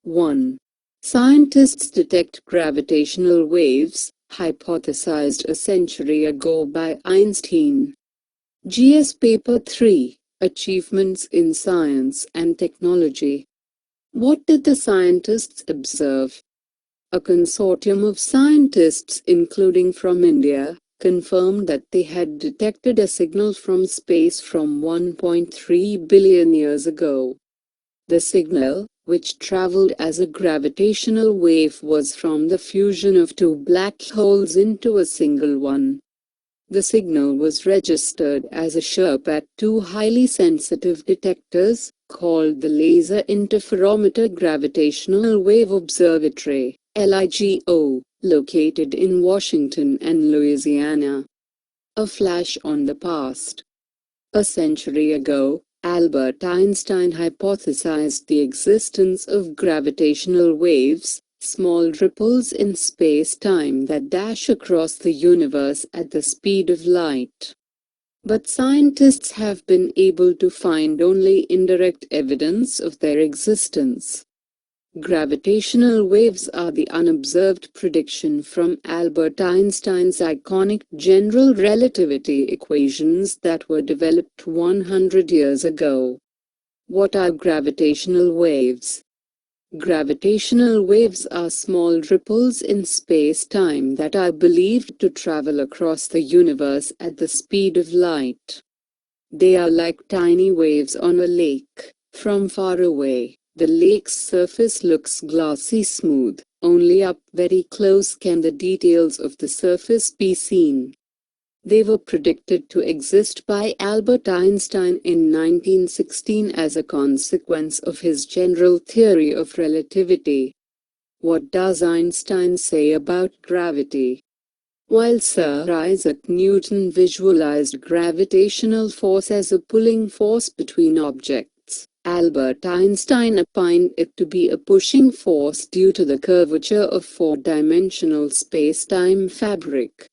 1. Scientists detect gravitational waves, hypothesized a century ago by Einstein. GS Paper 3. Achievements in Science and Technology. What did the scientists observe? A consortium of scientists, including from India, confirmed that they had detected a signal from space from 1.3 billion years ago. The signal, which traveled as a gravitational wave, was from the fusion of two black holes into a single one. The signal was registered as a chirp at two highly sensitive detectors, called the Laser Interferometer Gravitational Wave Observatory, LIGO, located in Washington and Louisiana. A flash on the past. A century ago, Albert Einstein hypothesized the existence of gravitational waves, small ripples in space-time that dash across the universe at the speed of light. But scientists have been able to find only indirect evidence of their existence. Gravitational waves are the unobserved prediction from Albert Einstein's iconic general relativity equations that were developed 100 years ago. What are gravitational waves? Gravitational waves are small ripples in space-time that are believed to travel across the universe at the speed of light. They are like tiny waves on a lake. From far away, the lake's surface looks glossy smooth. Only up very close can the details of the surface be seen. They were predicted to exist by Albert Einstein in 1916 as a consequence of his general theory of relativity. What does Einstein say about gravity? While Sir Isaac Newton visualized gravitational force as a pulling force between objects, Albert Einstein opined it to be a pushing force due to the curvature of four-dimensional space-time fabric.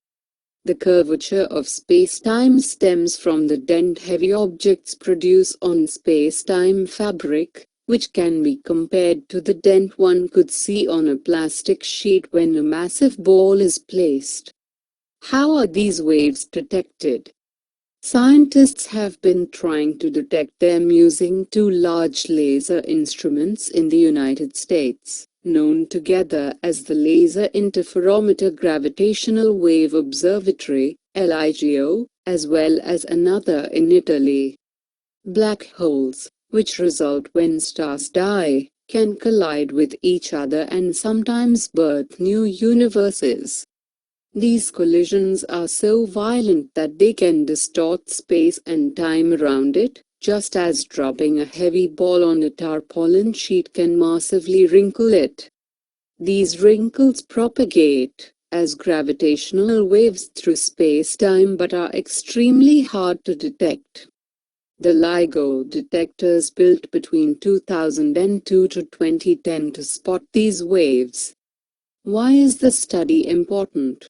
The curvature of space-time stems from the dent heavy objects produce on space-time fabric, which can be compared to the dent one could see on a plastic sheet when a massive ball is placed. How are these waves detected? Scientists have been trying to detect them using two large laser instruments in the United States, known together as the Laser Interferometer Gravitational Wave Observatory, LIGO, as well as another in Italy. Black holes, which result when stars die, can collide with each other and sometimes birth new universes. These collisions are so violent that they can distort space and time around it, just as dropping a heavy ball on a tarpaulin sheet can massively wrinkle it. These wrinkles propagate as gravitational waves through space-time but are extremely hard to detect. The LIGO detectors built between 2002 to 2010 to spot these waves. Why is the study important?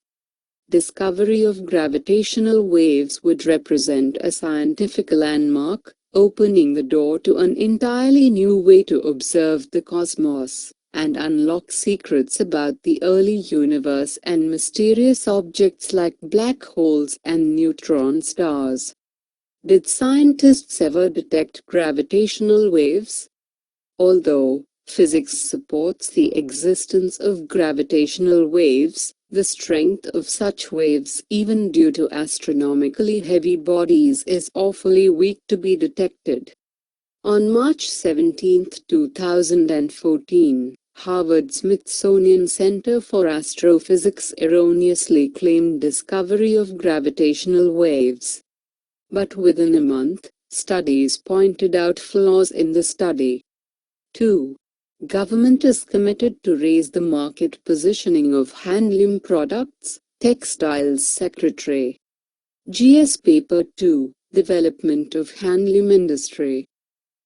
Discovery of gravitational waves would represent a scientific landmark, opening the door to an entirely new way to observe the cosmos, and unlock secrets about the early universe and mysterious objects like black holes and neutron stars. Did scientists ever detect gravitational waves? Although physics supports the existence of gravitational waves, the strength of such waves, even due to astronomically heavy bodies, is awfully weak to be detected. On March 17, 2014, Harvard-Smithsonian Center for Astrophysics erroneously claimed discovery of gravitational waves. But within a month, studies pointed out flaws in the study. 2. Government is committed to raise the market positioning of handloom products, Textiles Secretary. GS Paper 2, Development of Handloom Industry.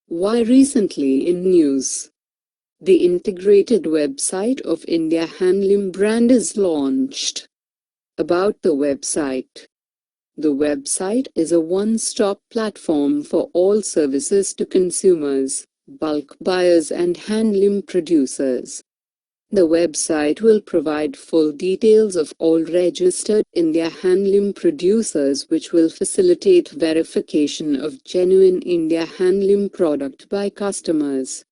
Why recently in news? The integrated website of India Handloom brand is launched. About the website. The website is a one-stop platform for all services to consumers, bulk buyers and handloom producers. The website will provide full details of all registered India handloom producers, which will facilitate verification of genuine India handloom product by customers.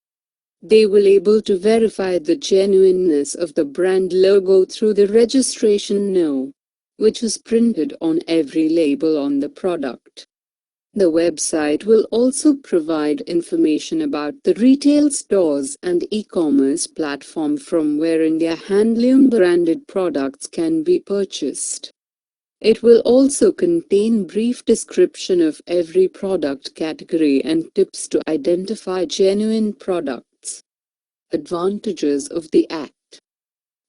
They will able to verify the genuineness of the brand logo through the registration No, which is printed on every label on the product. The website will also provide information about the retail stores and e-commerce platform from where India handloom branded products can be purchased. It will also contain brief description of every product category and tips to identify genuine products. Advantages of the Act.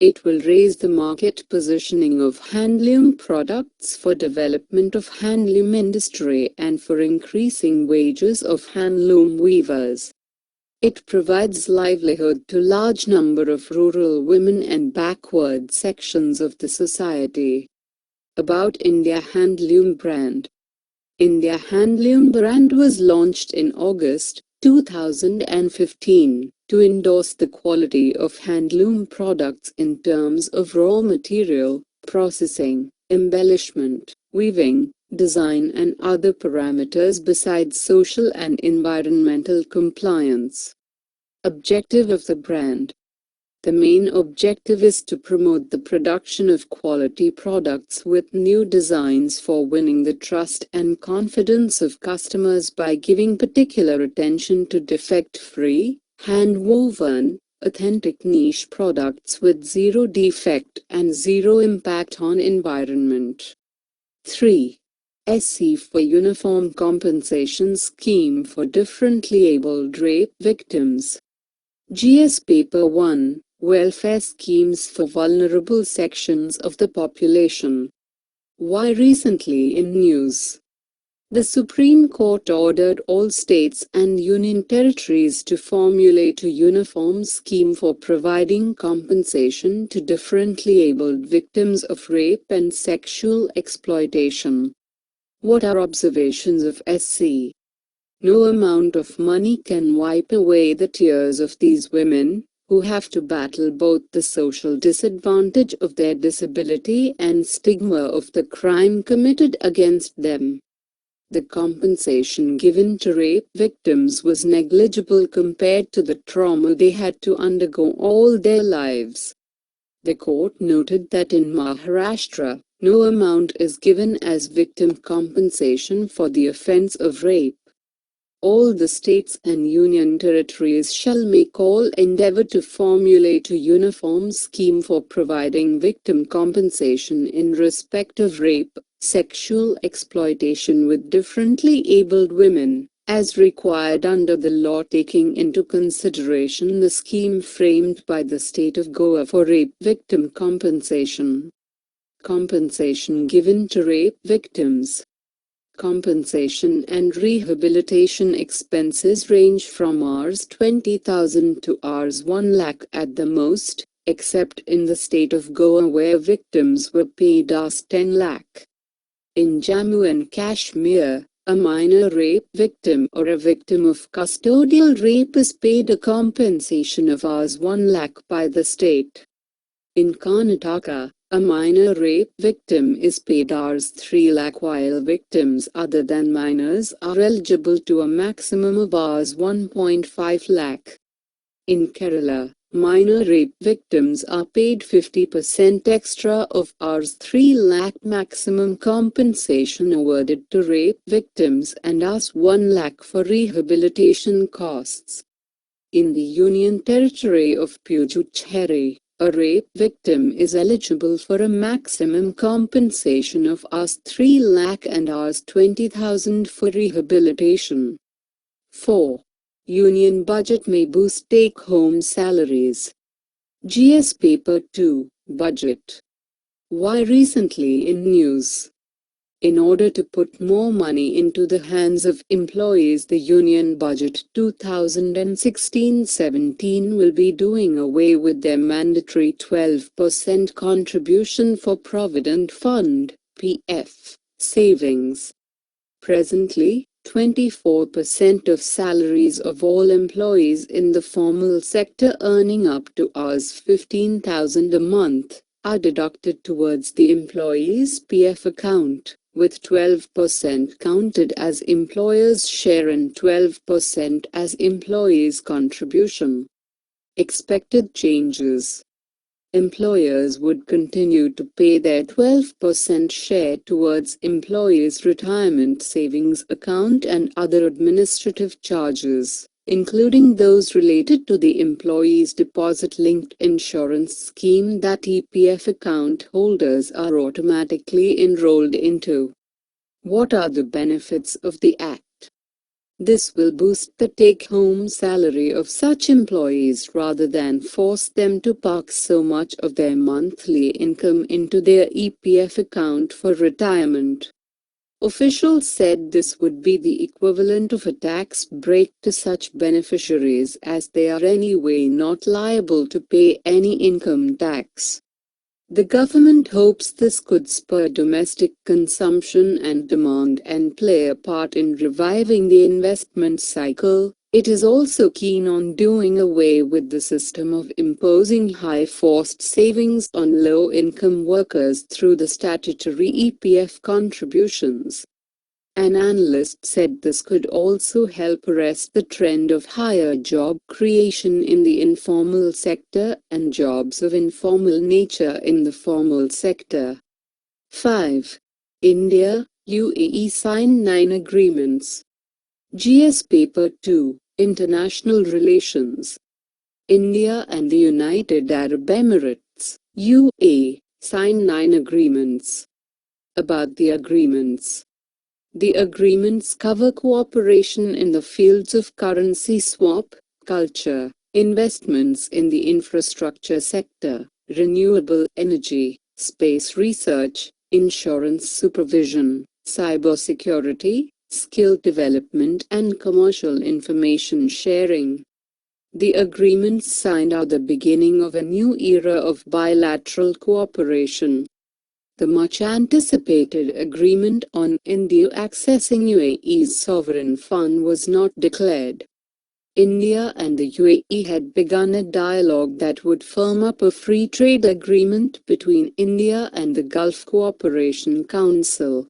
It will raise the market positioning of handloom products for development of handloom industry and for increasing wages of handloom weavers. It provides livelihood to large number of rural women and backward sections of the society. About India Handloom Brand. India Handloom Brand was launched in August 2015 to endorse the quality of handloom products in terms of raw material, processing, embellishment, weaving, design and other parameters besides social and environmental compliance. Objective of the brand. The main objective is to promote the production of quality products with new designs for winning the trust and confidence of customers by giving particular attention to defect-free, hand-woven, authentic niche products with zero defect and zero impact on environment. 3. SC for Uniform Compensation Scheme for Differently Abled Rape Victims. GS Paper 1. Welfare Schemes for Vulnerable Sections of the Population. Why recently in news? The Supreme Court ordered all states and union territories to formulate a uniform scheme for providing compensation to differently abled victims of rape and sexual exploitation. What are observations of SC? No amount of money can wipe away the tears of these women, who have to battle both the social disadvantage of their disability and stigma of the crime committed against them. The compensation given to rape victims was negligible compared to the trauma they had to undergo all their lives. The court noted that in Maharashtra, no amount is given as victim compensation for the offense of rape. All the states and union territories shall make all endeavor to formulate a uniform scheme for providing victim compensation in respect of rape, sexual exploitation with differently abled women, as required under the law, taking into consideration the scheme framed by the state of Goa for rape victim compensation. Compensation given to rape victims. Compensation and rehabilitation expenses range from Rs 20,000 to Rs 1 lakh at the most, except in the state of Goa where victims were paid Rs 10 lakh. In Jammu and Kashmir, a minor rape victim or a victim of custodial rape is paid a compensation of Rs 1 lakh by the state. In Karnataka, a minor rape victim is paid Rs 3 lakh while victims other than minors are eligible to a maximum of Rs 1.5 lakh. In Kerala, minor rape victims are paid 50% extra of Rs 3 lakh maximum compensation awarded to rape victims and Rs 1 lakh for rehabilitation costs. In the Union Territory of Puducherry, a rape victim is eligible for a maximum compensation of Rs 3 lakh and Rs 20,000 for rehabilitation. 4. Union budget may boost take-home salaries. GS Paper 2, Budget. Why recently in news? In order to put more money into the hands of employees, the Union Budget 2016-17 will be doing away with their mandatory 12% contribution for Provident Fund (PF) savings. Presently, 24% of salaries of all employees in the formal sector earning up to Rs 15,000 a month are deducted towards the employee's PF account, with 12% counted as employer's share and 12% as employee's contribution. Expected changes. Employers would continue to pay their 12% share towards employees' retirement savings account and other administrative charges, including those related to the employee's deposit-linked insurance scheme that EPF account holders are automatically enrolled into. What are the benefits of the Act? This will boost the take-home salary of such employees rather than force them to park so much of their monthly income into their EPF account for retirement. Officials said this would be the equivalent of a tax break to such beneficiaries, as they are anyway not liable to pay any income tax. The government hopes this could spur domestic consumption and demand and play a part in reviving the investment cycle. It is also keen on doing away with the system of imposing high forced savings on low-income workers through the statutory EPF contributions. An analyst said this could also help arrest the trend of higher job creation in the informal sector and jobs of informal nature in the formal sector. 5. India, UAE sign 9 agreements. GS Paper 2, International Relations. India and the United Arab Emirates, UAE, sign 9 agreements. About the agreements. The agreements cover cooperation in the fields of currency swap, culture, investments in the infrastructure sector, renewable energy, space research, insurance supervision, cybersecurity, skill development and commercial information sharing. The agreements signed are the beginning of a new era of bilateral cooperation. The much-anticipated agreement on India accessing UAE's sovereign fund was not declared. India and the UAE had begun a dialogue that would firm up a free trade agreement between India and the Gulf Cooperation Council.